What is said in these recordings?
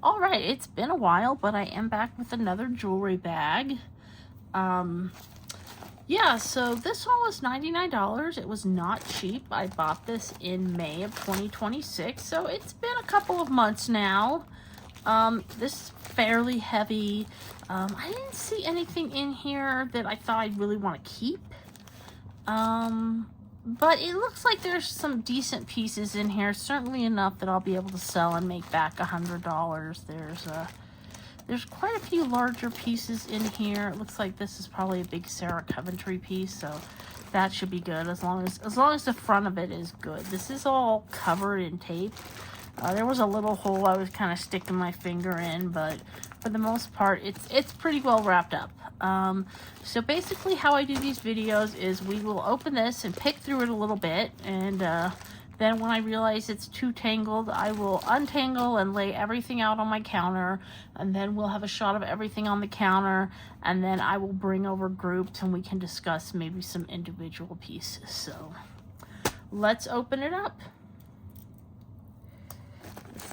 All right, it's been a while, but I am back with another jewelry bag. Yeah, so this one was $99. It was not cheap. I bought this in May of 2026, so it's been a couple of months now. This is fairly heavy. I didn't see anything in here that I thought I'd really want to keep. But it looks like there's some decent pieces in here, certainly enough that I'll be able to sell and make back $100. There's quite a few larger pieces in here. It looks like this is probably a big Sarah Coventry piece, so that should be good as long as the front of it is good. This is all covered in tape. There was a little hole I was kind of sticking my finger in, but for the most part, it's pretty well wrapped up. So basically how I do these videos is we will open this and pick through it a little bit, and then when I realize it's too tangled, I will untangle and lay everything out on my counter, and then we'll have a shot of everything on the counter, and then I will bring over groups and we can discuss maybe some individual pieces. So let's open it up.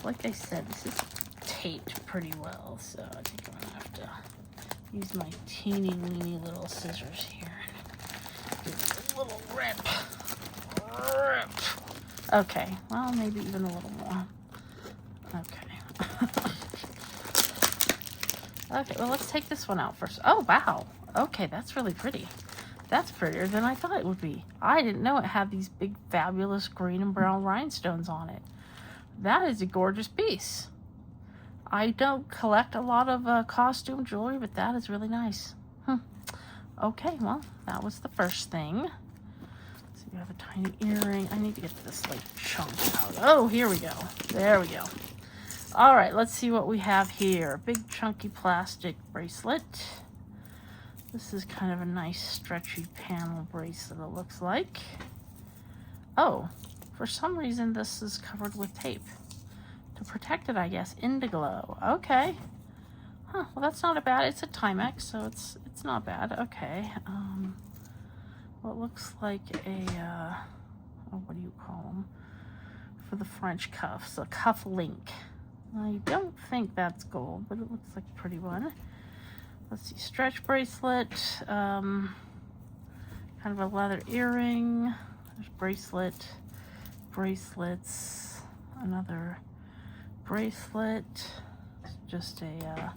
Like I said, this is taped pretty well, so I think I'm gonna have to use my teeny weeny little scissors here. Give it a little rip. Okay, well, maybe even a little more. Okay. Okay, well, let's take this one out first. Oh, wow. Okay, that's really pretty. That's prettier than I thought it would be. I didn't know it had these big, fabulous green and brown rhinestones on it. That is a gorgeous piece. I don't collect a lot of costume jewelry, but that is really nice. Okay, well, that was the first thing. So you have a tiny earring. I need to get this like chunk out. Oh, here we go. There we go. All right, let's see what we have here. Big chunky plastic bracelet. This is kind of a nice stretchy panel bracelet, it looks like. Oh, for some reason this is covered with tape. To protect it, I guess. Indiglo. Okay. Huh, well that's not a bad, it's a Timex, so it's not bad. Okay. What looks like a, what do you call them? For the French cuffs, a cuff link. I don't think that's gold, but it looks like a pretty one. Let's see, stretch bracelet, kind of a leather earring, there's bracelet, bracelets, another bracelet, just a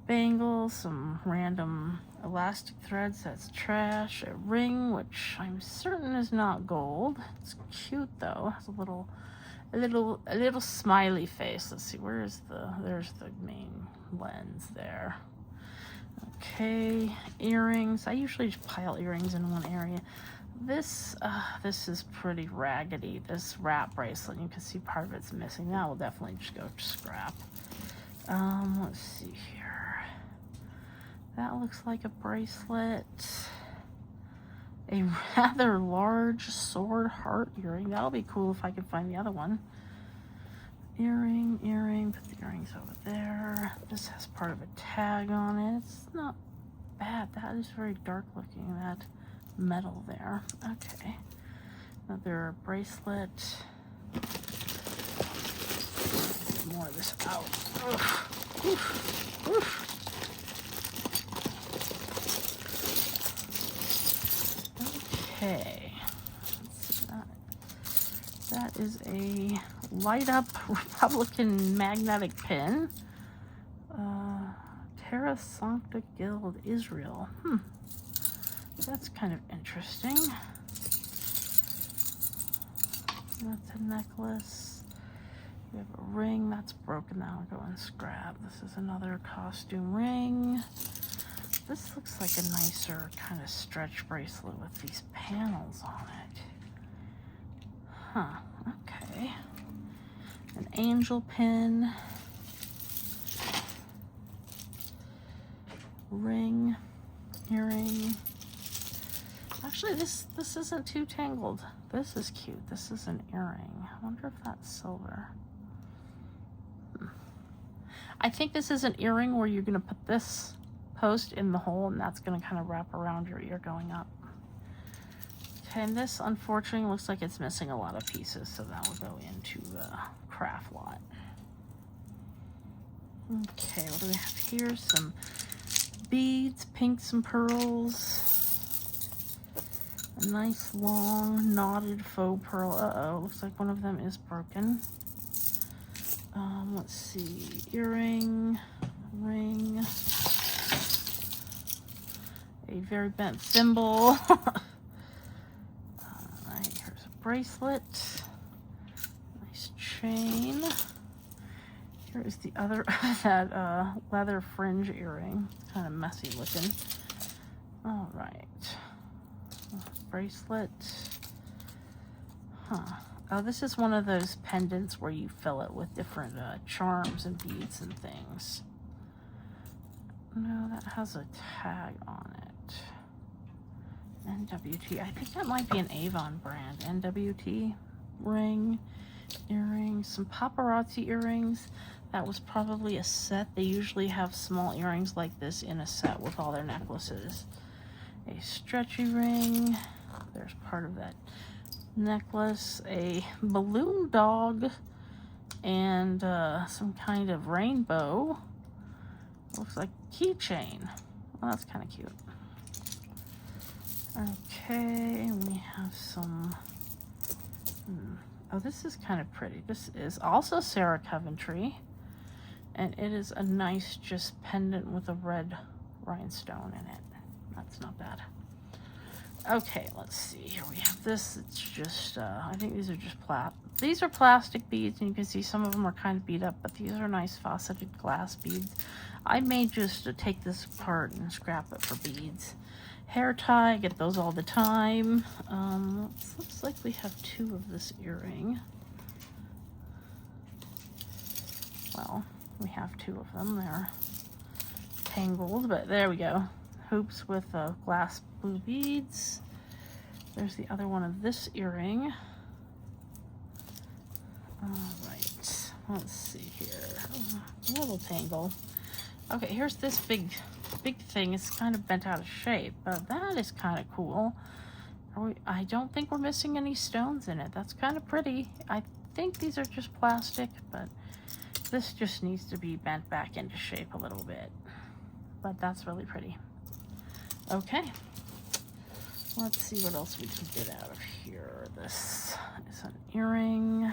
bangle, some random elastic threads, that's trash, a ring, which I'm certain is not gold. It's cute though, has a little smiley face. Let's see, there's the main lens there. Okay, earrings. I usually just pile earrings in one area. This is pretty raggedy. This wrap bracelet, you can see part of it's missing. That will definitely just go to scrap. Let's see here. That looks like a bracelet. A rather large sword heart earring. That'll be cool if I can find the other one. Earring, put the earrings over there. This has part of a tag on it. It's not bad. That is very dark looking, that metal there. Okay. Another bracelet. Get more of this out. Oof. Oof. Oof. Okay. Let's see that. That is a light up Republican magnetic pin. Terra Sancta Guild Israel. That's kind of interesting. That's a necklace. We have a ring that's broken. That'll go and scrap. This is another costume ring. This looks like a nicer kind of stretch bracelet with these panels on it. Huh, okay. An angel pin. Ring, earring. Actually, this isn't too tangled. This is cute. This is an earring. I wonder if that's silver. I think this is an earring where you're going to put this post in the hole, and that's going to kind of wrap around your ear going up. Okay, and this unfortunately looks like it's missing a lot of pieces, so that will go into the craft lot. Okay, what do we have here? Some beads, pinks and pearls. A nice long knotted faux pearl. Uh-oh, looks like one of them is broken. Let's see, earring, ring, a very bent thimble. Alright, here's a bracelet, nice chain. Here is the other, that leather fringe earring, kind of messy looking. Alright, bracelet. Huh. Oh, this is one of those pendants where you fill it with different charms and beads and things. No, that has a tag on it. NWT. I think that might be an Avon brand. NWT ring, earrings, some paparazzi earrings. That was probably a set. They usually have small earrings like this in a set with all their necklaces. A stretchy ring. There's part of that necklace, a balloon dog, and some kind of rainbow. Looks like keychain. Well, that's kind of cute. Okay, we have some. Oh, this is kind of pretty. This is also Sarah Coventry, and it is a nice just pendant with a red rhinestone in it. That's not bad. Okay, let's see. Here we have this. It's just, I think these are just these are plastic beads, and you can see some of them are kind of beat up, but these are nice faceted glass beads. I may just take this apart and scrap it for beads. Hair tie, I get those all the time. Looks like we have two of this earring. Well, we have two of them. They're tangled, but there we go. Hoops with glass blue beads. There's the other one of this earring. All right, let's see here. A little tangle. Okay, here's this big thing. It's kind of bent out of shape, but that is kind of cool. I don't think we're missing any stones in it. That's kind of pretty. I think these are just plastic, but this just needs to be bent back into shape a little bit. But that's really pretty. Okay, let's see what else we can get out of here. This is an earring.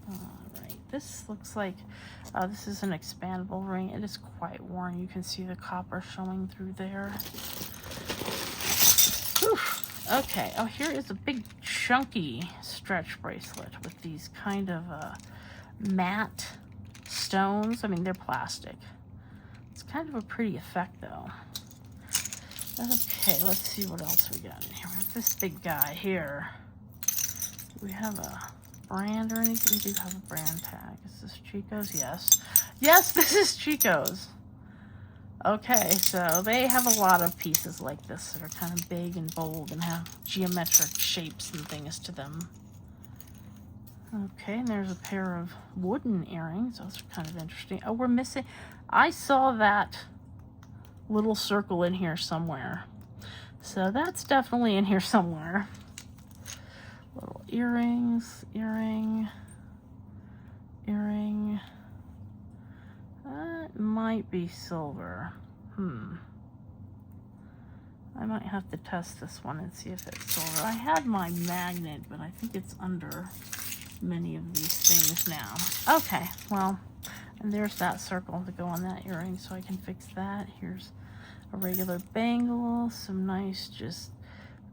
Alright, this looks like, this is an expandable ring. It is quite worn. You can see the copper showing through there. Whew. Okay, oh, here is a big chunky stretch bracelet with these kind of matte stones. I mean, they're plastic. It's kind of a pretty effect, though. Okay, let's see what else we got in here. We have this big guy here. Do we have a brand or anything? We do have a brand tag. Is this Chico's? Yes. Yes, this is Chico's. Okay, so they have a lot of pieces like this that are kind of big and bold and have geometric shapes and things to them. Okay, and there's a pair of wooden earrings. Those are kind of interesting. Oh, we're missing... I saw that little circle in here somewhere. So that's definitely in here somewhere. Little earrings, earring. That might be silver. I might have to test this one and see if it's silver. I had my magnet, but I think it's under many of these things now. Okay, well, and there's that circle to go on that earring, so I can fix that. Here's a regular bangle, some nice just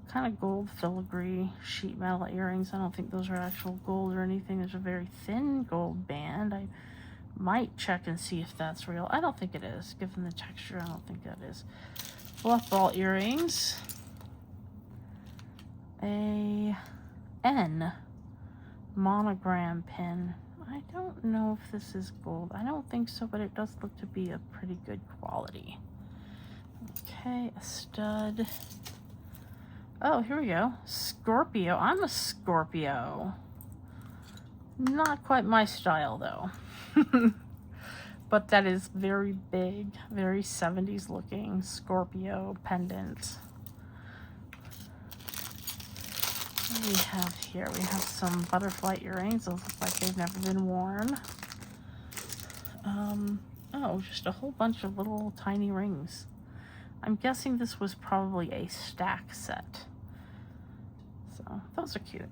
kind of gold filigree sheet metal earrings. I don't think those are actual gold or anything. There's a very thin gold band. I might check and see if that's real. I don't think it is. Given the texture, I don't think that is. Fluff ball earrings. A N monogram pin. I don't know if this is gold. I don't think so, but it does look to be a pretty good quality. Okay, a stud. Oh, here we go. Scorpio. I'm a Scorpio. Not quite my style, though. But that is very big, very 70s looking Scorpio pendant. What do we have here? We have some butterfly earrings. Those look like they've never been worn. Oh, just a whole bunch of little tiny rings. I'm guessing this was probably a stack set. So those are cute.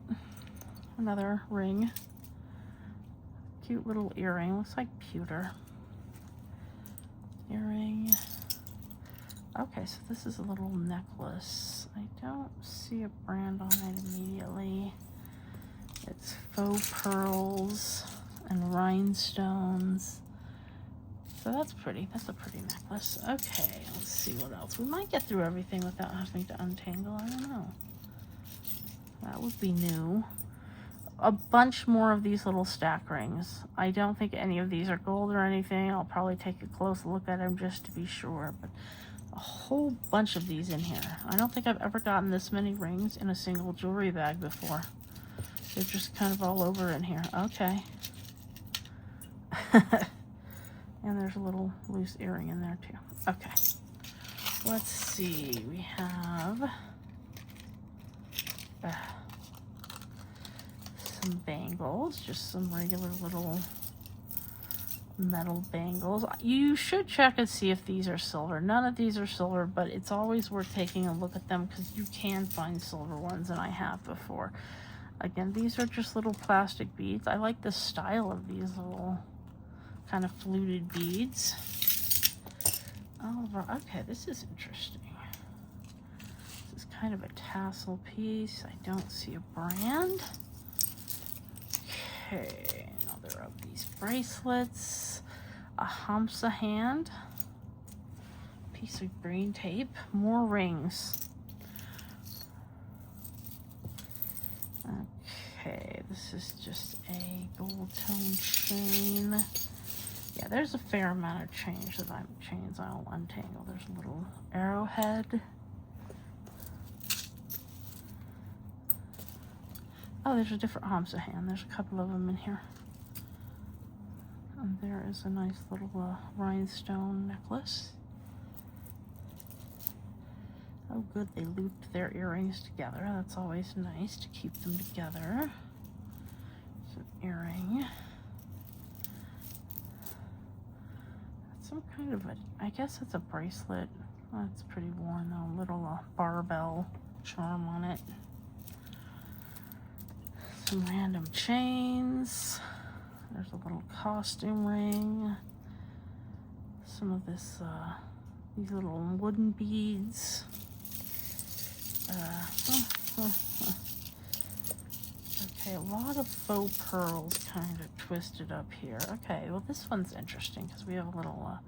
Another ring. Cute little earring. Looks like pewter. Earring. Okay, so this is a little necklace. I don't see a brand on it immediately. It's faux pearls and rhinestones. So that's pretty. That's a pretty necklace. Okay, let's see what else. We might get through everything without having to untangle. I don't know. That would be new. A bunch more of these little stack rings. I don't think any of these are gold or anything. I'll probably take a close look at them just to be sure. But a whole bunch of these in here. I don't think I've ever gotten this many rings in a single jewelry bag before. They're just kind of all over in here. Okay. And there's a little loose earring in there too. Okay. Let's see. We have some bangles. Just some regular little metal bangles. You should check and see if these are silver. None of these are silver, but it's always worth taking a look at them because you can find silver ones, and I have before. Again, these are just little plastic beads. I like the style of these little kind of fluted beads. Oh, okay, this is interesting. This is kind of a tassel piece. I don't see a brand. Okay, another of these bracelets. A Hamsa hand. Piece of green tape. More rings. Okay, this is just a gold tone chain. Yeah, there's a fair amount of chains I'll untangle. There's a little arrowhead. Oh, there's a different Hamsa hand. There's a couple of them in here. And there is a nice little rhinestone necklace. Oh, good, they looped their earrings together. That's always nice to keep them together. It's an earring. Some kind of I guess it's a bracelet. That's pretty worn though. A little barbell charm on it. Some random chains. There's a little costume ring. Some of this, these little wooden beads. Okay, a lot of faux pearls kind of twisted up here. Okay, well this one's interesting because we have a little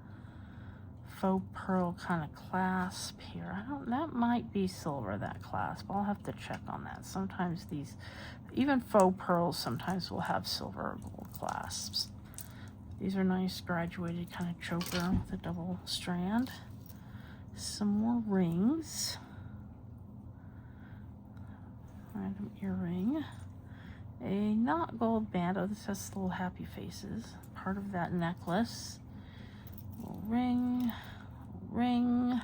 faux pearl kind of clasp here. That might be silver, that clasp. I'll have to check on that. Sometimes these, even faux pearls sometimes will have silver or gold clasps. These are nice graduated kind of choker with a double strand. Some more rings. Random earring. A not gold band. Oh, this has little happy faces. Part of that necklace. Little ring. Ring.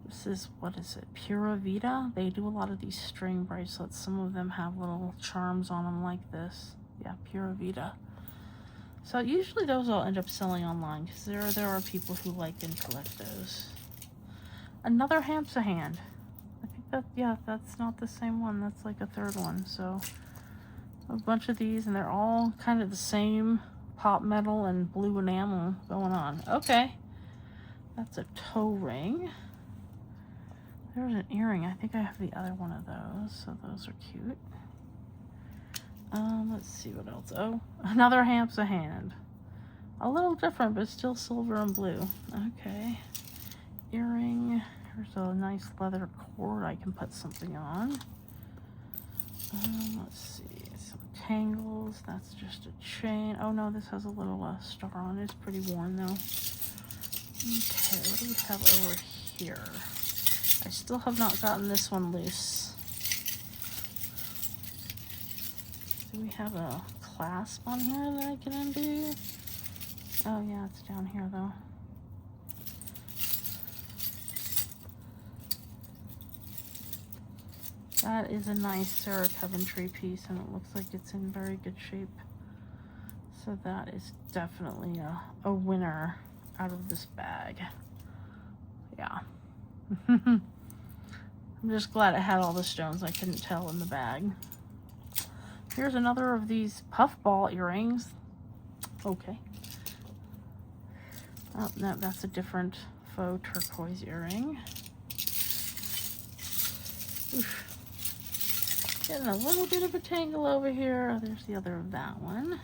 This is, what is it? Pura Vida. They do a lot of these string bracelets. Some of them have little charms on them like this. Yeah, Pura Vida. So usually those I'll end up selling online because there are people who like and collect those. Another Hamsa hand. I think that, yeah, that's not the same one. That's like a third one. So a bunch of these, and they're all kind of the same pop metal and blue enamel going on. Okay. That's a toe ring. There's an earring. I think I have the other one of those. So those are cute. Let's see what else. Oh, another Hamsa hand. A little different, but still silver and blue. Okay. Earring. Here's a nice leather cord I can put something on. Let's see. Some tangles. That's just a chain. Oh no, this has a little star on it. It's pretty worn though. Okay, what do we have over here? I still have not gotten this one loose. Do we have a clasp on here that I can undo? Oh yeah, it's down here though. That is a nice Sarah Coventry piece, and it looks like it's in very good shape. So that is definitely a winner out of this bag. Yeah. I'm just glad it had all the stones I couldn't tell in the bag. Here's another of these puffball earrings. Okay. Oh, no, that's a different faux turquoise earring. Oof. Getting a little bit of a tangle over here. Oh, there's the other of that one.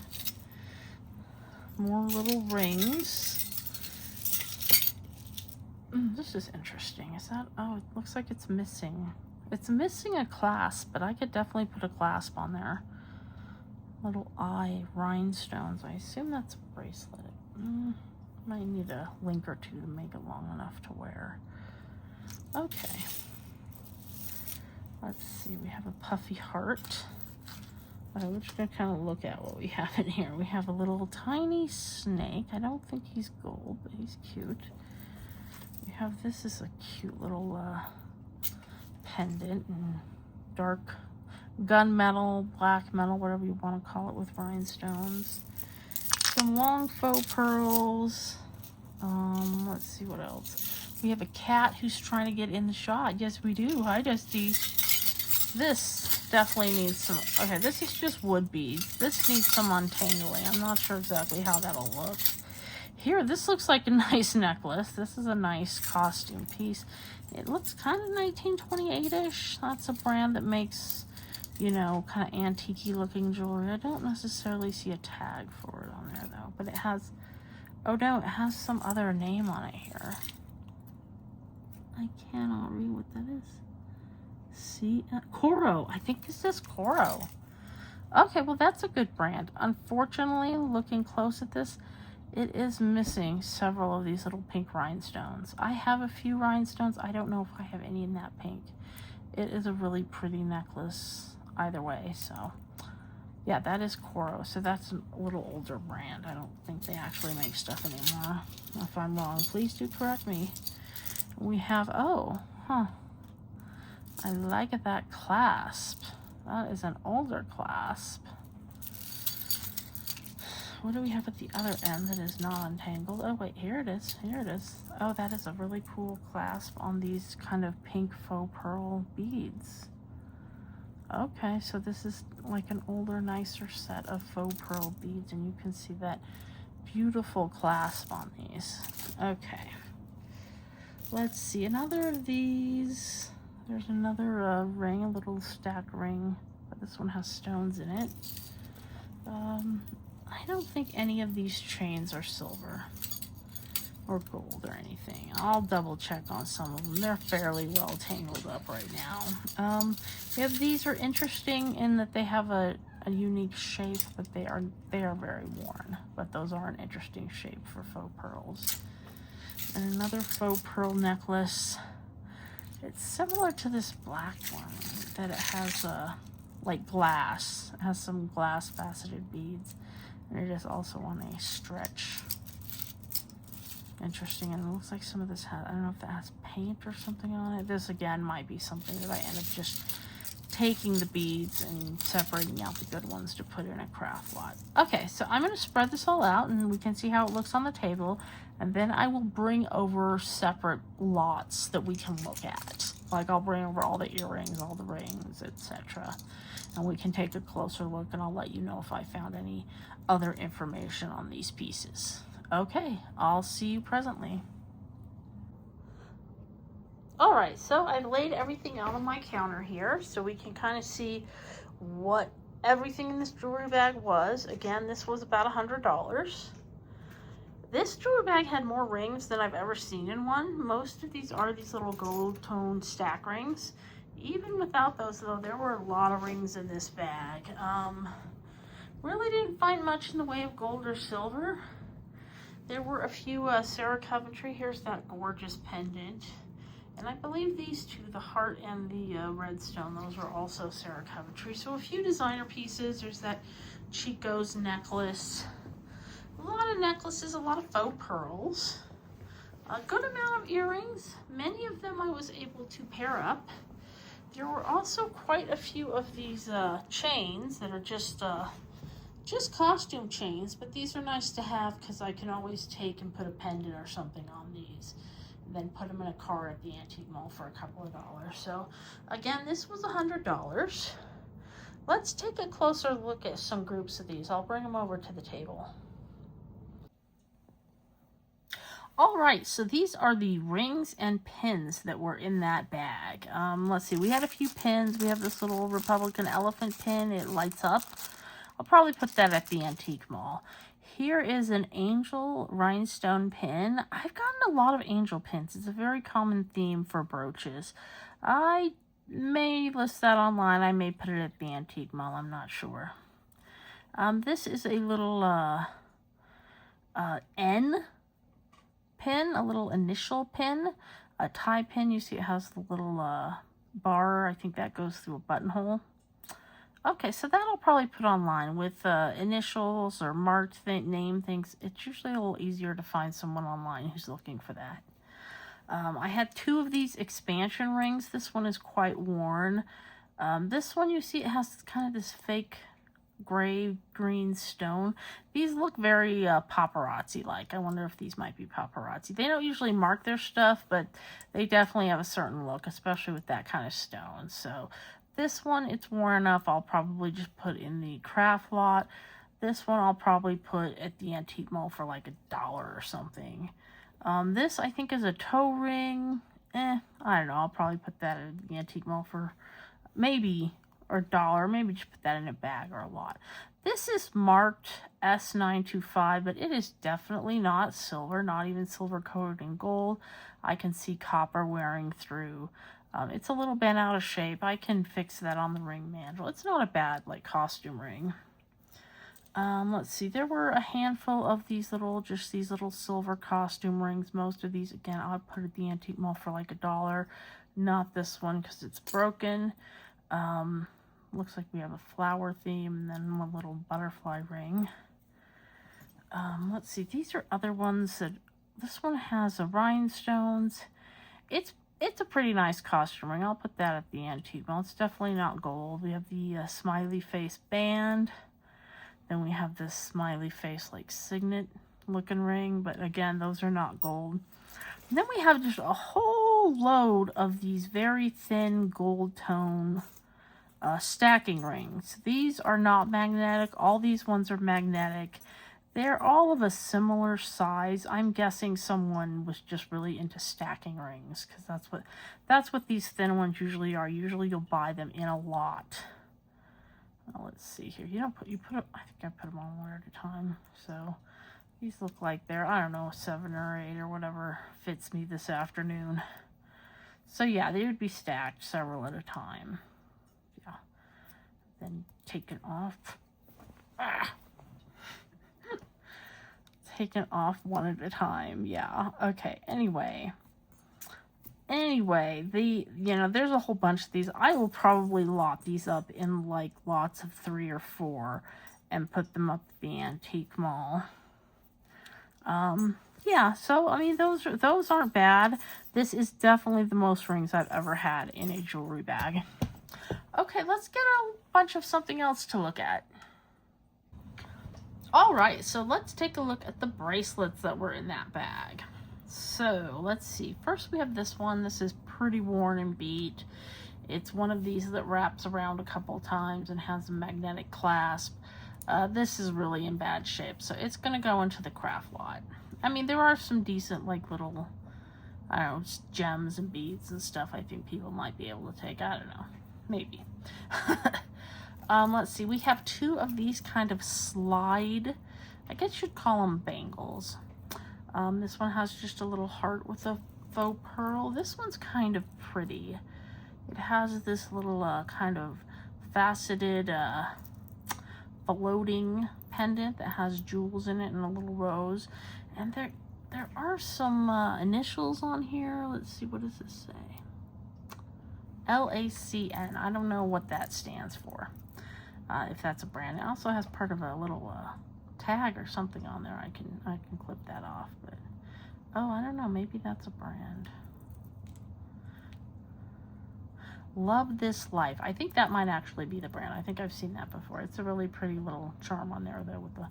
More little rings. This is interesting. Is that, oh, it looks like it's missing. It's missing a clasp, but I could definitely put a clasp on there. Little eye rhinestones. I assume that's a bracelet. Might need a link or two to make it long enough to wear. Okay. Let's see. We have a puffy heart. We're just going to kind of look at what we have in here. We have a little tiny snake. I don't think he's gold, but he's cute. We have, this is a cute little pendant in dark gunmetal, black metal, whatever you want to call it, with rhinestones. Some long faux pearls. Let's see what else. We have a cat who's trying to get in the shot. Yes, we do. Hi, Dusty. This definitely needs some, okay, this is just wood beads. This needs some untangling. I'm not sure exactly how that'll look. Here, this looks like a nice necklace. This is a nice costume piece. It looks kind of 1928-ish. That's a brand that makes, you know, kind of antique-y looking jewelry. I don't necessarily see a tag for it on there, though. But it has, oh no, it has some other name on it here. I cannot read what that is. See, Coro. I think this is Coro. Okay, well, that's a good brand. Unfortunately, looking close at this, it is missing several of these little pink rhinestones. I have a few rhinestones. I don't know if I have any in that pink. It is a really pretty necklace either way, so yeah, that is Coro. So that's a little older brand. I don't think they actually make stuff anymore. If I'm wrong, please do correct me. We have, oh, huh. I like that clasp. That is an older clasp. What do we have at the other end that is not untangled? Oh, wait, here it is. Here it is. Oh, that is a really cool clasp on these kind of pink faux pearl beads. Okay, so this is like an older, nicer set of faux pearl beads, and you can see that beautiful clasp on these. Okay. Let's see, another of these. There's another ring, a little stack ring, but this one has stones in it. I don't think any of these chains are silver or gold or anything. I'll double check on some of them. They're fairly well tangled up right now. Yeah, these are interesting in that they have a unique shape, but they are very worn. But those are an interesting shape for faux pearls. And another faux pearl necklace. It's similar to this black one, that it has like glass. It has some glass faceted beads, and it is also on a stretch. Interesting, and it looks like some of this has, I don't know if that has paint or something on it. This again might be something that I end up just taking the beads and separating out the good ones to put in a craft lot. Okay, so I'm going to spread this all out and we can see how it looks on the table, and then I will bring over separate lots that we can look at. Like I'll bring over all the earrings, all the rings, etc. And we can take a closer look, and I'll let you know if I found any other information on these pieces. Okay, I'll see you presently. All right, so I've laid everything out on my counter here so we can kind of see what everything in this jewelry bag was. Again, this was about $100. This jewelry bag had more rings than I've ever seen in one. Most of these are these little gold tone stack rings. Even without those, though, there were a lot of rings in this bag. Really didn't find much in the way of gold or silver. There were a few Sarah Coventry. Here's that gorgeous pendant. And I believe these two, the heart and the redstone, those are also Sarah Coventry. So a few designer pieces. There's that Chico's necklace. A lot of necklaces, a lot of faux pearls. A good amount of earrings. Many of them I was able to pair up. There were also quite a few of these chains that are just Just costume chains, but these are nice to have because I can always take and put a pendant or something on these. And then put them in a cart at the antique mall for a couple of dollars. So again, this was $100. Let's take a closer look at some groups of these. I'll bring them over to the table. All right, so these are the rings and pins that were in that bag. Let's see, we had a few pins. We have this little Republican elephant pin. It lights up. I'll probably put that at the antique mall. Here is an angel rhinestone pin. I've gotten a lot of angel pins. It's a very common theme for brooches. I may list that online. I may put it at the antique mall. I'm not sure. This is a little N pin, a little initial pin, a tie pin. You see it has the little bar. I think that goes through a buttonhole. Okay, so that I'll probably put online with initials or marked name things. It's usually a little easier to find someone online who's looking for that. I had two of these expansion rings. This one is quite worn. This one, you see, it has kind of this fake gray green stone. These look very paparazzi-like. I wonder if these might be paparazzi. They don't usually mark their stuff, but they definitely have a certain look, especially with that kind of stone. So this one, it's worn enough. I'll probably just put in the craft lot. This one I'll probably put at the antique mall for like $1 or something. This I think is a toe ring. I don't know. I'll probably put that at the antique mall for maybe or $1. Maybe just put that in a bag or a lot. This is marked S925, but it is definitely not silver, not even silver coated in gold. I can see copper wearing through. It's a little bent out of shape. I can fix that on the ring mandrel. It's not a bad like costume ring. Let's see. There were a handful of these little, just these little silver costume rings. Most of these, again, I'll put at the antique mall for like $1. Not this one because it's broken. Looks like we have a flower theme and then one little butterfly ring. Let's see. These are other ones that, this one has a rhinestones. It's a pretty nice costume ring. I'll put that at the antique mall. It's definitely not gold. We have the smiley face band. Then we have this smiley face like signet looking ring. But again, those are not gold. And then we have just a whole load of these very thin gold tone stacking rings. These are not magnetic. All these ones are magnetic. They're all of a similar size. I'm guessing someone was just really into stacking rings because that's what these thin ones usually are. Usually you'll buy them in a lot. Well, let's see here. I think I put them on one at a time. So these look like they're, I don't know, 7 or 8 or whatever fits me this afternoon. So yeah, they would be stacked several at a time. Yeah. Then take it off. Taken off one at a time. Yeah. Okay. Anyway, there's a whole bunch of these. I will probably lot these up in like lots of 3 or 4 and put them up at the antique mall. Yeah, so I mean those aren't bad. This is definitely the most rings I've ever had in a jewelry bag. Okay, let's get a bunch of something else to look at. All right, so let's take a look at the bracelets that were in that bag. So let's see. First we have this one. This is pretty worn and beat. It's one of these that wraps around a couple times and has a magnetic clasp. This is really in bad shape, so it's going to go into the craft lot. I mean, there are some decent, like, little, I don't know, just gems and beads and stuff I think people might be able to take. I don't know. Maybe. Let's see. We have 2 of these kind of slide, I guess you'd call them bangles. This one has just a little heart with a faux pearl. This one's kind of pretty. It has this little kind of faceted floating pendant that has jewels in it and a little rose. And there are some initials on here. Let's see, what does this say? LACN. I don't know what that stands for. If that's a brand. It also has part of a little tag or something on there. I can clip that off, but oh, I don't know, maybe that's a brand. Love This Life. I think that might actually be the brand. I think I've seen that before. It's a really pretty little charm on there, though, with the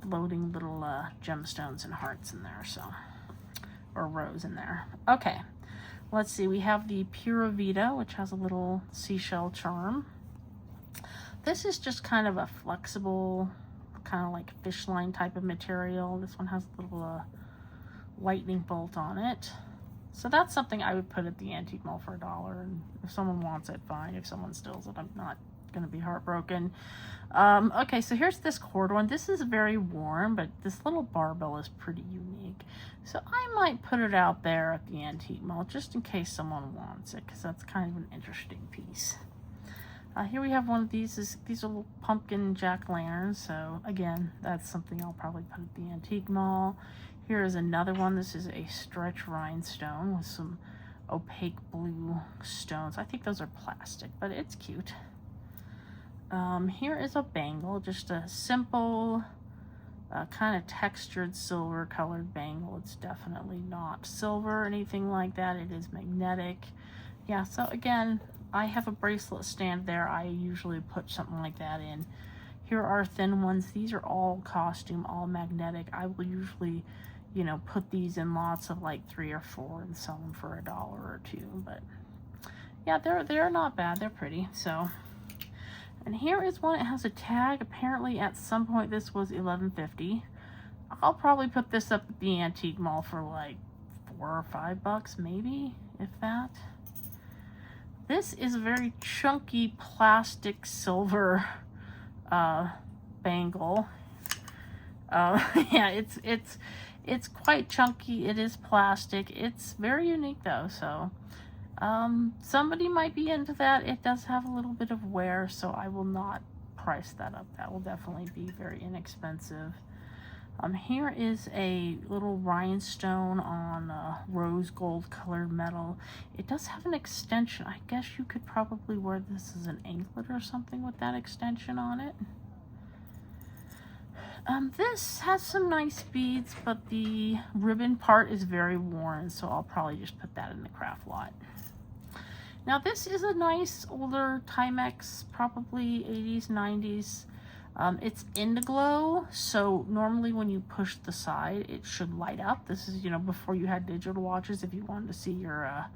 floating little gemstones and hearts in there, so, or rose in there. Okay, let's see. We have the Pura Vida, which has a little seashell charm. This is just kind of a flexible, kind of like fish line type of material. This one has a little lightning bolt on it. So that's something I would put at the antique mall for $1. And if someone wants it, fine. If someone steals it, I'm not going to be heartbroken. Okay, so here's this cord one. This is very worn, but this little barbell is pretty unique. So I might put it out there at the antique mall just in case someone wants it, because that's kind of an interesting piece. Here we have one of these. These are little pumpkin jack-o'-lanterns. So again, that's something I'll probably put at the antique mall. Here is another one. This is a stretch rhinestone with some opaque blue stones. I think those are plastic, but it's cute. Here is a bangle, just a simple, kind of textured silver colored bangle. It's definitely not silver or anything like that. It is magnetic. Yeah, so again, I have a bracelet stand there. I usually put something like that in. Here are thin ones. These are all costume, all magnetic. I will usually, you know, put these in lots of like 3 or 4 and sell them for $1 or $2. But yeah, they're not bad. They're pretty. So, and here is one. It has a tag. Apparently, at some point, this was $11.50. I'll probably put this up at the antique mall for like $4 or $5, maybe, if that. This is a very chunky plastic silver bangle. Yeah, it's quite chunky. It is plastic. It's very unique though, so somebody might be into that. It does have a little bit of wear, so I will not price that up. That will definitely be very inexpensive. Here is a little rhinestone on rose gold colored metal. It does have an extension. I guess you could probably wear this as an anklet or something with that extension on it. This has some nice beads, but the ribbon part is very worn, so I'll probably just put that in the craft lot. Now this is a nice older Timex, probably 80s, 90s. It's Indiglo, so normally when you push the side, it should light up. This is, you know, before you had digital watches, if you wanted to see your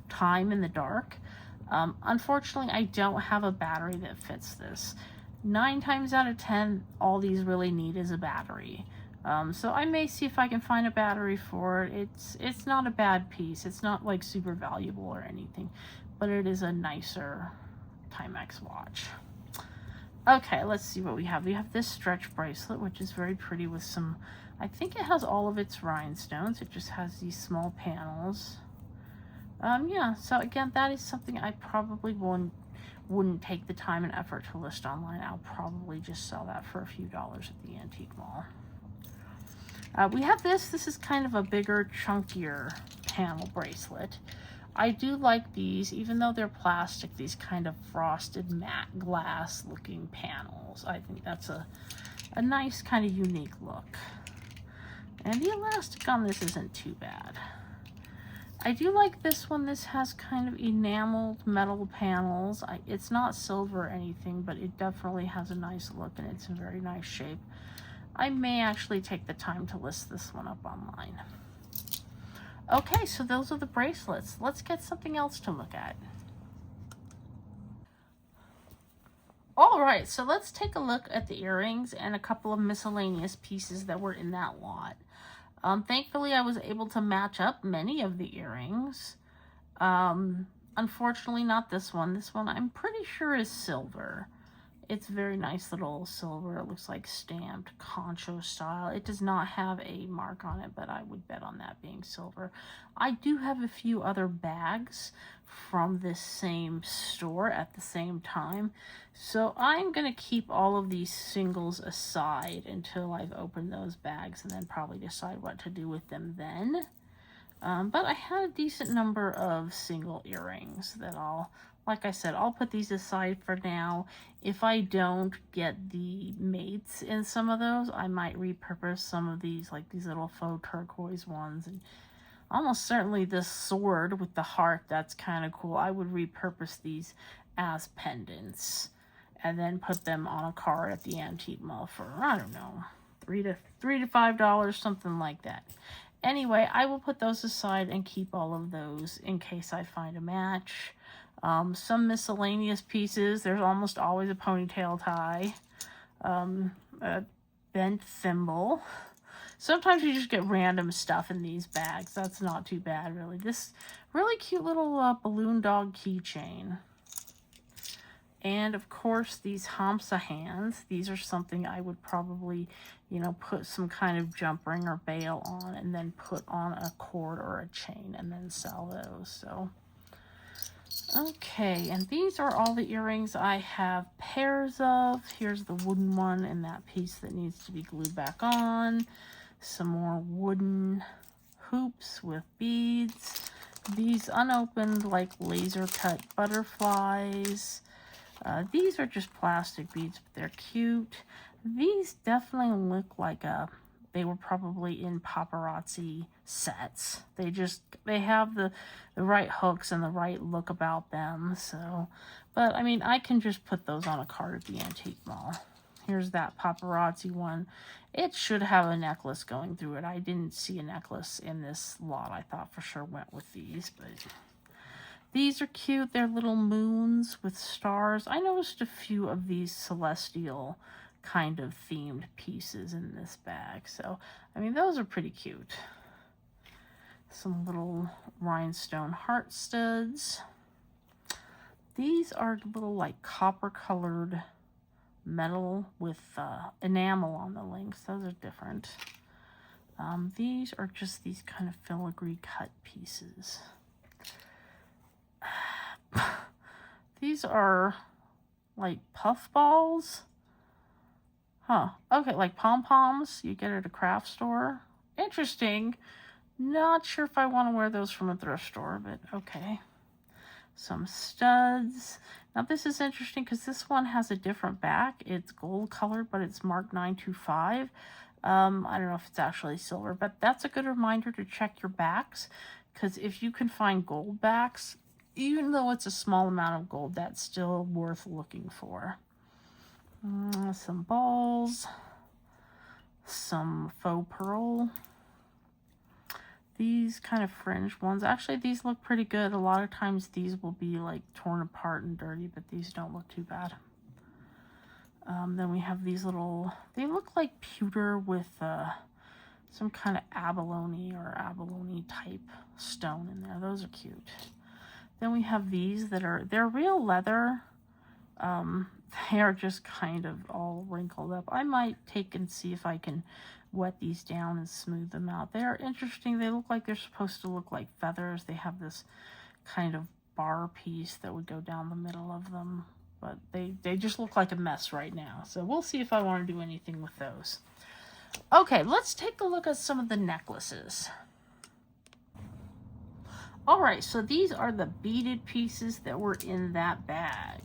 time in the dark. Unfortunately, I don't have a battery that fits this. 9 times out of 10, all these really need is a battery. So I may see if I can find a battery for it. It's not a bad piece. It's not like super valuable or anything, but it is a nicer Timex watch. Okay, let's see what we have. We have this stretch bracelet, which is very pretty with some, I think it has all of its rhinestones. It just has these small panels. Yeah, so again, that is something I probably wouldn't take the time and effort to list online. I'll probably just sell that for a few dollars at the antique mall. We have this. This is kind of a bigger, chunkier panel bracelet. I do like these, even though they're plastic, these kind of frosted matte glass looking panels. I think that's a nice kind of unique look. And the elastic on this isn't too bad. I do like this one. This has kind of enameled metal panels. It's not silver or anything, but it definitely has a nice look and it's in very nice shape. I may actually take the time to list this one up online. Okay, so those are the bracelets. Let's get something else to look at. All right, so let's take a look at the earrings and a couple of miscellaneous pieces that were in that lot. Thankfully, I was able to match up many of the earrings. Unfortunately, not this one. This one I'm pretty sure is silver. It's very nice little silver. It looks like stamped concho style. It does not have a mark on it, but I would bet on that being silver. I do have a few other bags from this same store at the same time. So I'm going to keep all of these singles aside until I've opened those bags and then probably decide what to do with them then. But I had a decent number of single earrings that like I said, I'll put these aside for now. If I don't get the mates in some of those, I might repurpose some of these, like these little faux turquoise ones, and Almost certainly this sword with the heart, that's kind of cool. I would repurpose these as pendants and then put them on a card at the antique mall for, I don't know, $3 to $5, something like that. Anyway, I will put those aside and keep all of those in case I find a match. Some miscellaneous pieces. There's almost always a ponytail tie. A bent thimble. Sometimes you just get random stuff in these bags. That's not too bad, really. This really cute little balloon dog keychain. And, of course, these Hamsa hands. These are something I would probably, you know, put some kind of jump ring or bail on and then put on a cord or a chain and then sell those. So, okay. And these are all the earrings I have pairs of. Here's the wooden one and that piece that needs to be glued back on. Some more wooden hoops with beads. These unopened, like laser cut butterflies. These are just plastic beads, but they're cute. These definitely look like they were probably in paparazzi sets. They have the right hooks and the right look about them. So, but I mean, I can just put those on a card at the antique mall. Here's that paparazzi one. It should have a necklace going through it. I didn't see a necklace in this lot. I thought for sure went with these, but these are cute. They're little moons with stars. I noticed a few of these celestial kind of themed pieces in this bag. So, I mean, those are pretty cute. Some little rhinestone heart studs. These are little like copper colored metal with enamel on the links. Those are different. These are just these kind of filigree cut pieces. These are like puff balls. Huh. Okay, like pom-poms you get at a craft store. Interesting. Not sure if I want to wear those from a thrift store, but okay. Some studs. Now this is interesting because this one has a different back. It's gold colored, but it's marked 925. I don't know if it's actually silver, but that's a good reminder to check your backs, because if you can find gold backs, even though it's a small amount of gold, that's still worth looking for. Some balls, some faux pearl. These kind of fringe ones. Actually, these look pretty good. A lot of times these will be like torn apart and dirty, but these don't look too bad. Then we have these little, they look like pewter with some kind of abalone or abalone type stone in there. Those are cute. Then we have these that they're real leather. They are just kind of all wrinkled up. I might take and see if I can wet these down and smooth them out. They are interesting. They look like they're supposed to look like feathers. They have this kind of bar piece that would go down the middle of them. But they just look like a mess right now. So we'll see if I want to do anything with those. Okay, let's take a look at some of the necklaces. Alright, so these are the beaded pieces that were in that bag.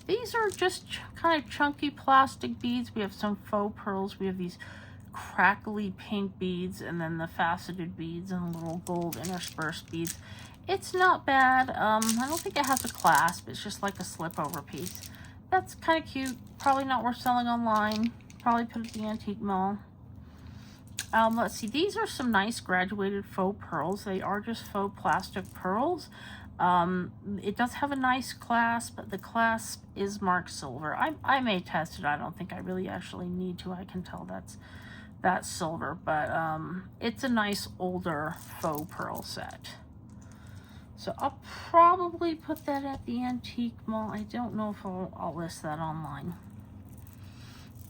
These are just kind of chunky plastic beads. We have some faux pearls. We have these crackly pink beads, and then the faceted beads and little gold interspersed beads. It's not bad. I don't think it has a clasp. It's just like a slip over piece. That's kind of cute. Probably not worth selling online. Probably put it at the antique mall. Let's see. These are some nice graduated faux pearls. They are just faux plastic pearls. It does have a nice clasp. The clasp is marked silver. I may test it. I don't think I really actually need to. I can tell that's silver, but it's a nice older faux pearl set. So I'll probably put that at the antique mall. I don't know if I'll list that online.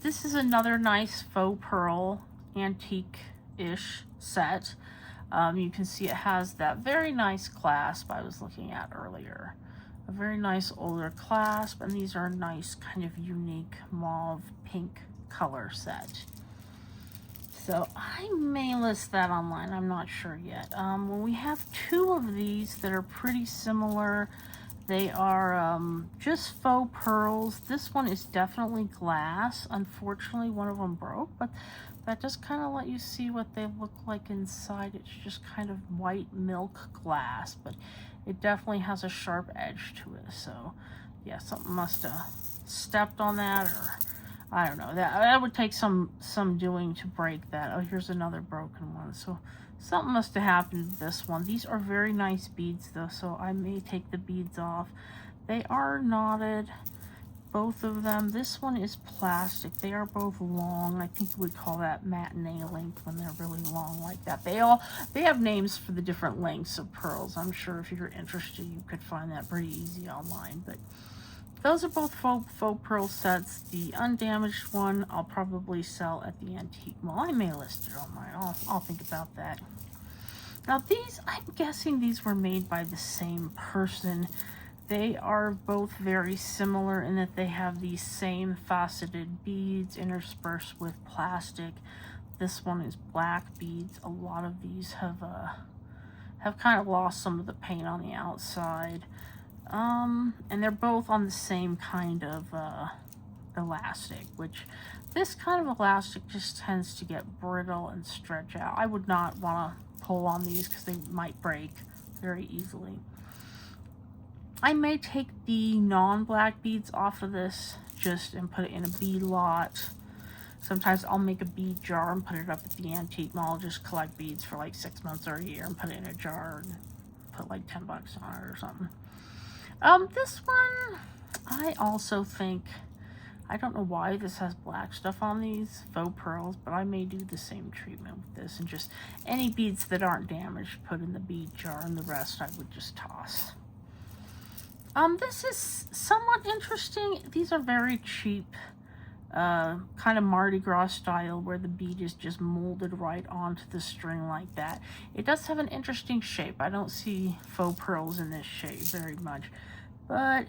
This is another nice faux pearl antique-ish set. You can see it has that very nice clasp I was looking at earlier. A very nice older clasp, and these are a nice kind of unique mauve pink color set. So I may list that online. I'm not sure yet. Well, we have two of these that are pretty similar. They are just faux pearls. This one is definitely glass. Unfortunately, one of them broke, but that just kind of let you see what they look like inside. It's just kind of white milk glass, but it definitely has a sharp edge to it. So yeah, something must have stepped on that, or I don't know. That would take some doing to break that. Oh, here's another broken one. So something must have happened to this one. These are very nice beads though, so I may take the beads off. They are knotted, both of them. This one is plastic. They are both long. I think you would call that matinee length when they're really long like that. They have names for the different lengths of pearls. I'm sure if you're interested, you could find that pretty easy online, but those are both faux pearl sets. The undamaged one I'll probably sell at the antique mall. I may list it online. I'll think about that. Now these, I'm guessing these were made by the same person. They are both very similar in that they have these same faceted beads interspersed with plastic. This one is black beads. A lot of these have kind of lost some of the paint on the outside. And they're both on the same kind of elastic, which this kind of elastic just tends to get brittle and stretch out. I would not want to pull on these because they might break very easily. I may take the non-black beads off of this and put it in a bead lot. Sometimes I'll make a bead jar and put it up at the antique mall, just collect beads for like 6 months or a year and put it in a jar and put like 10 bucks on it or something. This one, I also think, I don't know why this has black stuff on these faux pearls, but I may do the same treatment with this and just any beads that aren't damaged, put in the bead jar, and the rest I would just toss. This is somewhat interesting. These are very cheap, kind of Mardi Gras style, where the bead is just molded right onto the string like that. It does have an interesting shape. I don't see faux pearls in this shape very much, but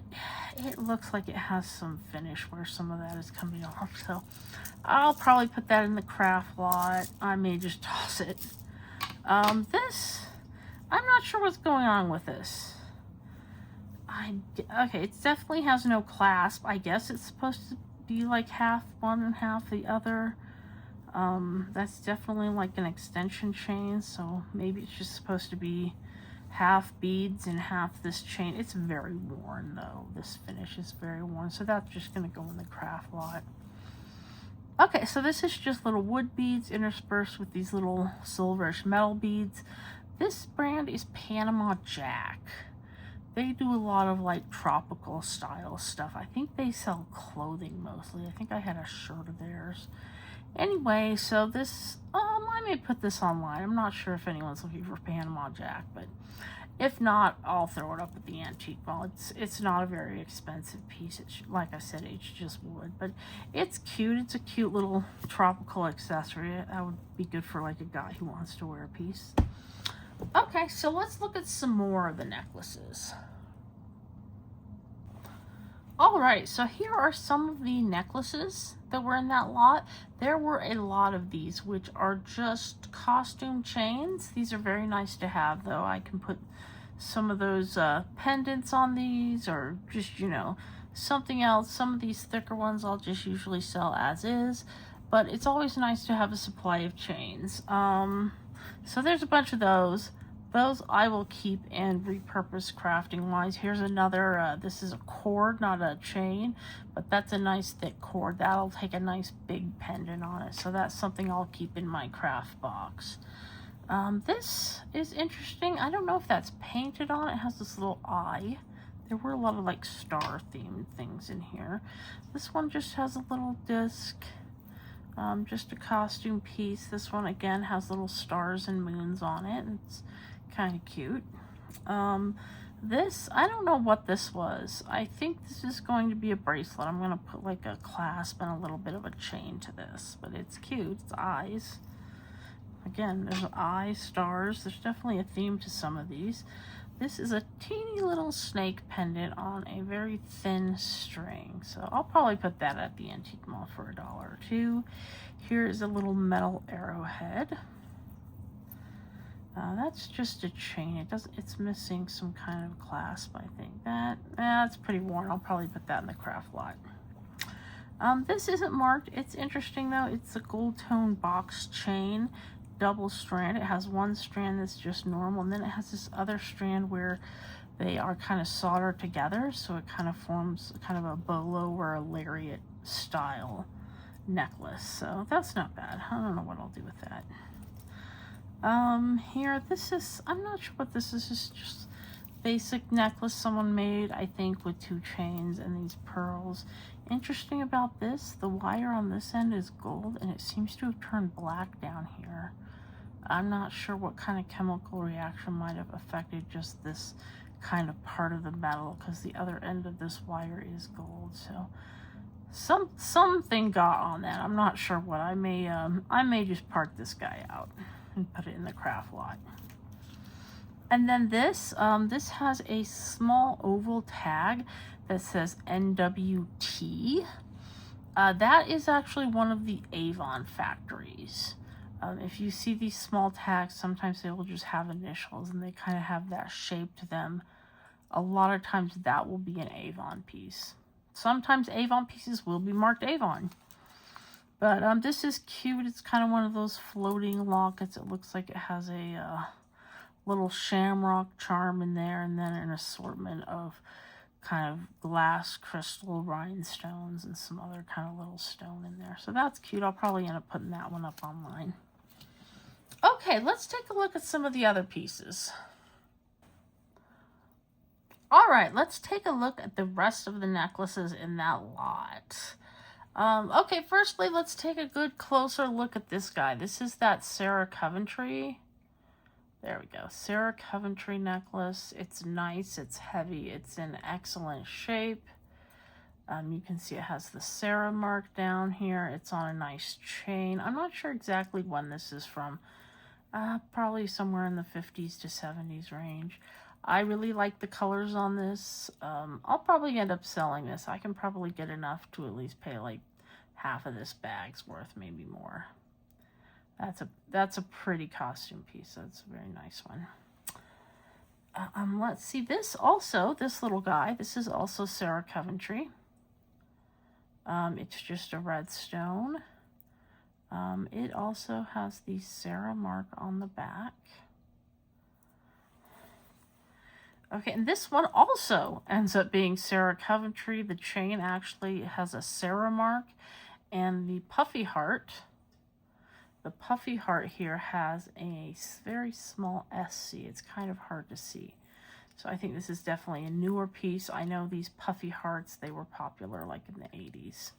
it looks like it has some finish where some of that is coming off. So I'll probably put that in the craft lot. I may just toss it. This, I'm not sure what's going on with this. Okay, it definitely has no clasp. I guess it's supposed to be like half one and half the other. That's definitely like an extension chain, so maybe it's just supposed to be half beads and half this chain. It's very worn though. This finish is very worn, so that's just going to go in the craft lot. Okay, so this is just little wood beads interspersed with these little silverish metal beads. This brand is Panama Jack. They do a lot of like tropical style stuff. I think they sell clothing mostly. I think I had a shirt of theirs. Anyway, so this, I may put this online. I'm not sure if anyone's looking for Panama Jack, but if not, I'll throw it up at the antique mall. It's not a very expensive piece. It's, like I said, it's just wood, but it's cute. It's a cute little tropical accessory. That would be good for like a guy who wants to wear a piece. Okay, so let's look at some more of the necklaces. Alright, so here are some of the necklaces that were in that lot. There were a lot of these, which are just costume chains. These are very nice to have, though. I can put some of those pendants on these, or just, you know, something else. Some of these thicker ones I'll just usually sell as is, but it's always nice to have a supply of chains. So there's a bunch of those. Those I will keep and repurpose crafting wise. Here's another, this is a cord, not a chain, but that's a nice thick cord. That'll take a nice big pendant on it. So that's something I'll keep in my craft box. This is interesting. I don't know if that's painted on. It has this little eye. There were a lot of like star themed things in here. This one just has a little disc. Just a costume piece. This one again has little stars and moons on it. It's kind of cute. This, I don't know what this was. I think this is going to be a bracelet. I'm going to put like a clasp and a little bit of a chain to this, but it's cute. It's eyes. Again, there's eyes, stars. There's definitely a theme to some of these. This is a teeny little snake pendant on a very thin string. So I'll probably put that at the antique mall for $1 or $2. Here is a little metal arrowhead. That's just a chain. It's missing some kind of clasp, I think. That's pretty worn. I'll probably put that in the craft lot. This isn't marked. It's interesting though. It's a gold tone box chain, double strand. It has one strand that's just normal, and then it has this other strand where they are kind of soldered together, so it kind of forms kind of a bolo or a lariat style necklace. So that's not bad. I don't know what I'll do with that. Here, this is, I'm not sure what this is. It's just basic necklace someone made, I think, with 2 chains and these pearls. Interesting about this, the wire on this end is gold and it seems to have turned black down here. I'm not sure what kind of chemical reaction might have affected just this kind of part of the metal, because the other end of this wire is gold. So something got on that. I'm not sure what. I may just part this guy out and put it in the craft lot. And then this has a small oval tag that says NWT. That is actually one of the Avon factories. If you see these small tags, sometimes they will just have initials and they kind of have that shape to them. A lot of times that will be an Avon piece. Sometimes Avon pieces will be marked Avon. But this is cute. It's kind of one of those floating lockets. It looks like it has a little shamrock charm in there, and then an assortment of kind of glass crystal rhinestones and some other kind of little stone in there. So that's cute. I'll probably end up putting that one up online. Okay, let's take a look at some of the other pieces. All right, let's take a look at the rest of the necklaces in that lot. Okay, firstly, let's take a good closer look at this guy. This is that Sarah Coventry. There we go. Sarah Coventry necklace. It's nice. It's heavy. It's in excellent shape. You can see it has the Sarah mark down here. It's on a nice chain. I'm not sure exactly when this is from. Probably somewhere in the 50s to 70s range. I really like the colors on this. I'll probably end up selling this. I can probably get enough to at least pay like half of this bag's worth, maybe more. That's a pretty costume piece. That's a very nice one. Let's see, this little guy, this is also Sarah Coventry. It's just a red stone. It also has the Sarah mark on the back. Okay, and this one also ends up being Sarah Coventry. The chain actually has a Sarah mark, and the puffy heart. The puffy heart here has a very small SC. It's kind of hard to see. So I think this is definitely a newer piece. I know these puffy hearts, they were popular like in the 80s.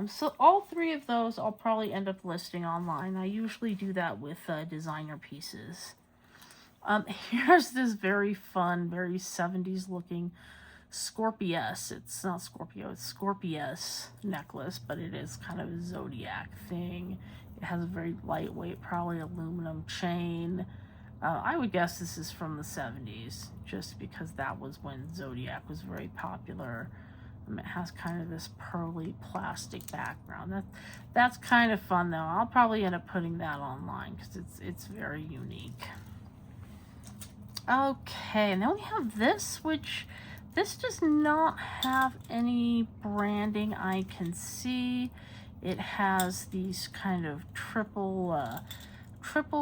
So all 3 of those I'll probably end up listing online. I usually do that with designer pieces. Here's this very fun, very 70s looking Scorpius. It's not Scorpio, it's Scorpius necklace, but it is kind of a zodiac thing. It has a very lightweight, probably aluminum chain. I would guess this is from the 70s, just because that was when zodiac was very popular. It has kind of this pearly plastic background. That's kind of fun though. I'll probably end up putting that online because it's very unique. Okay, and then we have this, which this does not have any branding I can see. It has these kind of triple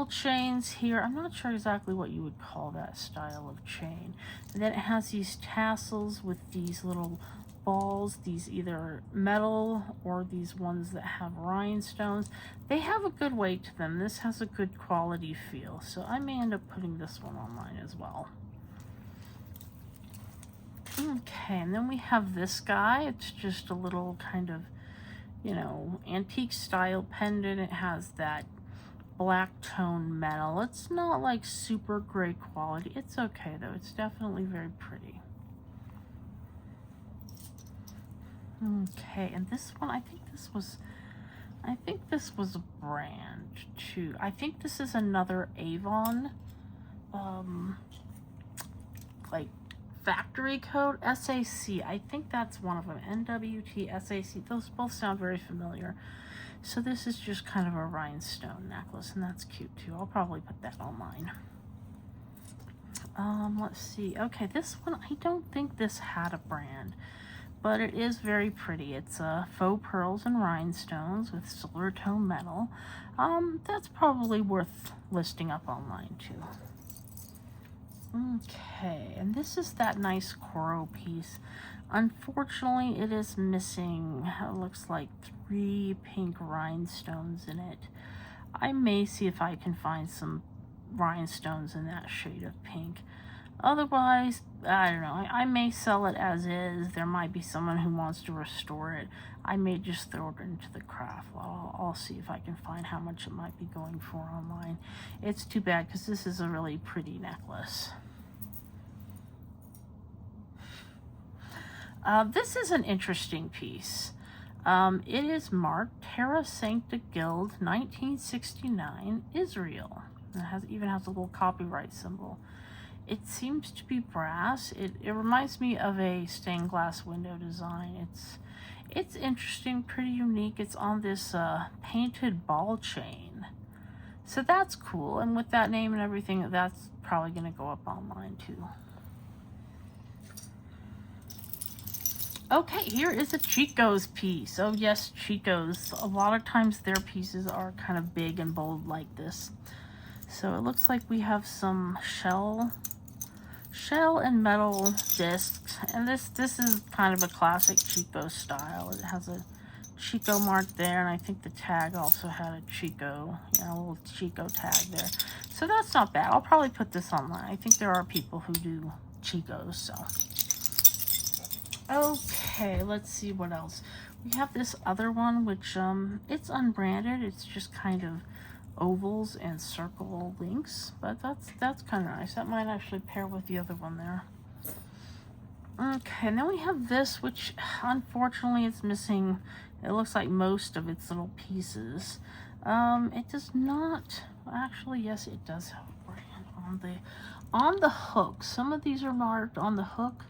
chains here. I'm not sure exactly what you would call that style of chain. And then it has these tassels with these little balls, these either metal or these ones that have rhinestones. They have a good weight to them. This has a good quality feel, so I may end up putting this one online as well. Okay, and then we have this guy. It's just a little kind of, you know, antique style pendant. It has that black tone metal. It's not like super great quality. It's okay though. It's definitely very pretty. Okay, and this one, I think this was a brand too. I think this is another Avon, like factory code, SAC. I think that's one of them. NWT, SAC. Those both sound very familiar. So this is just kind of a rhinestone necklace, and that's cute too. I'll probably put that on mine. Let's see. Okay, this one, I don't think this had a brand, but it is very pretty. It's faux pearls and rhinestones with silver tone metal. That's probably worth listing up online too. Okay, and this is that nice coral piece. Unfortunately, it is missing, it looks like 3 pink rhinestones in it. I may see if I can find some rhinestones in that shade of pink. Otherwise, I don't know. I may sell it as is. There might be someone who wants to restore it. I may just throw it into the craft. I'll see if I can find how much it might be going for online. It's too bad because this is a really pretty necklace. This is an interesting piece. It is marked Terra Sancta Guild 1969 Israel. It even has a little copyright symbol. It seems to be brass. It reminds me of a stained glass window design. It's interesting, pretty unique. It's on this painted ball chain. So that's cool. And with that name and everything, that's probably going to go up online too. Okay, here is a Chico's piece. Oh yes, Chico's. A lot of times their pieces are kind of big and bold like this. So it looks like we have some shell and metal discs, and this is kind of a classic Chico style. It has a Chico mark there, and I think the tag also had a Chico, a little Chico tag there. So that's not bad. I'll probably put this online. I think there are people who do Chicos, so. Okay, let's see what else. We have this other one, which it's unbranded. It's just kind of ovals and circle links, but that's kind of nice. That might actually pair with the other one there. Okay, and then we have this, which unfortunately is missing. It looks like most of its little pieces. It does not actually. Yes, it does have a brand on the hook. Some of these are marked on the hook.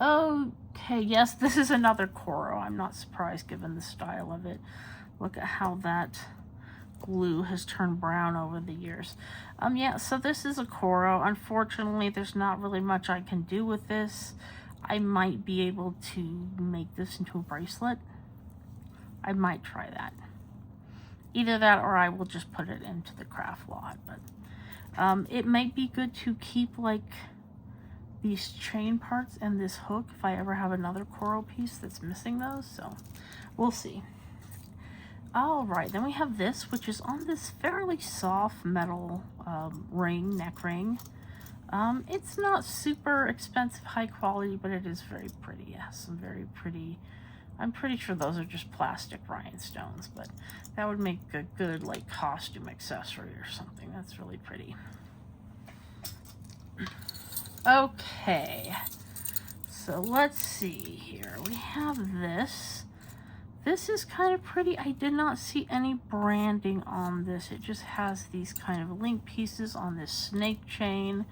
Okay, yes, this is another coral. I'm not surprised given the style of it. Look at how that glue has turned brown over the years. Yeah, so this is a coral. Unfortunately, there's not really much I can do with this. I might be able to make this into a bracelet. I might try that. Either that or I will just put it into the craft lot. But it might be good to keep like these chain parts and this hook if I ever have another coral piece that's missing those. So we'll see. All right, then we have this, which is on this fairly soft metal ring, neck ring. It's not super expensive, high quality, but it is very pretty. Yes, very pretty. I'm pretty sure those are just plastic rhinestones, but that would make a good like costume accessory or something. That's really pretty. Okay, so let's see here. We have this. This is kind of pretty. I did not see any branding on this. It just has these kind of link pieces on this snake chain.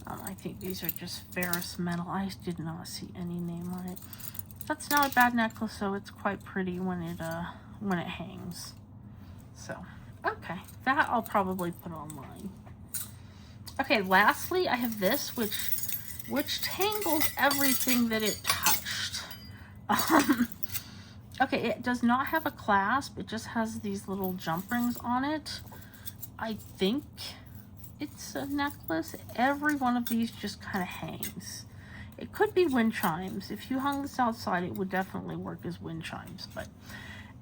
I think these are just ferrous metal. I did not see any name on it. That's not a bad necklace, so it's quite pretty when it hangs. So, okay, that I'll probably put online. Okay, lastly, I have this, which tangles everything that it touched. Okay, it does not have a clasp. It just has these little jump rings on it. I think it's a necklace. Every one of these just kind of hangs. It could be wind chimes. If you hung this outside, it would definitely work as wind chimes. But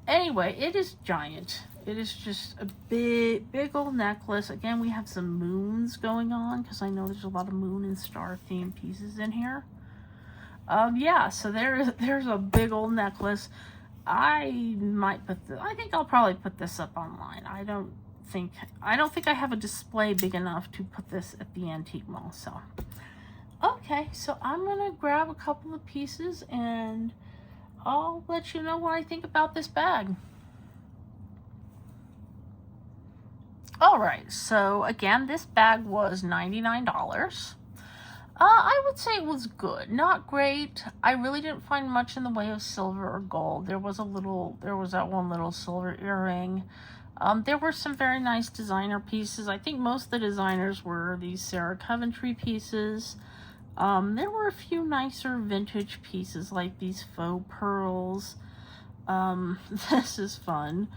anyway, it is giant. It is just a big old necklace. Again, we have some moons going on because I know there's a lot of moon and star themed pieces in here. Yeah, so there's a big old necklace. I think I'll probably put this up online. I don't think I have a display big enough to put this at the antique mall. So, okay, so I'm gonna grab a couple of pieces and I'll let you know what I think about this bag. All right, so again, this bag was $99. I would say it was good. Not great. I really didn't find much in the way of silver or gold. There was that one little silver earring. There were some very nice designer pieces. I think most of the designers were these Sarah Coventry pieces. There were a few nicer vintage pieces like these faux pearls. This is fun.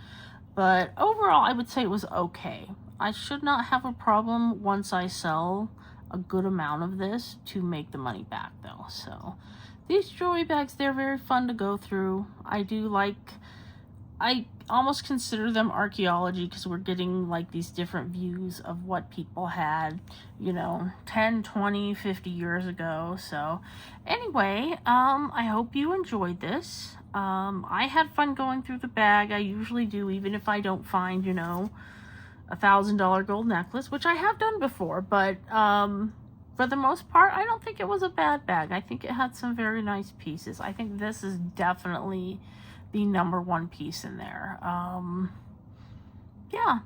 But overall, I would say it was okay. I should not have a problem once I sell a good amount of this to make the money back, though. So these jewelry bags, they're very fun to go through. I almost consider them archaeology because we're getting like these different views of what people had, 10, 20, 50 years ago. So anyway, I hope you enjoyed this. I had fun going through the bag. I usually do, even if I don't find, $1,000 gold necklace, which I have done before, but for the most part, I don't think it was a bad bag. I think it had some very nice pieces. I think this is definitely the number one piece in there. Yeah,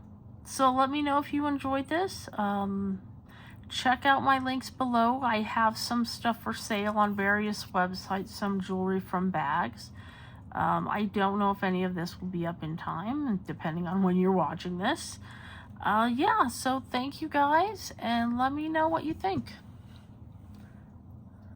so let me know if you enjoyed this. Check out my links below. I have some stuff for sale on various websites, some jewelry from bags. I don't know if any of this will be up in time, depending on when you're watching this. Yeah, so thank you guys, and let me know what you think.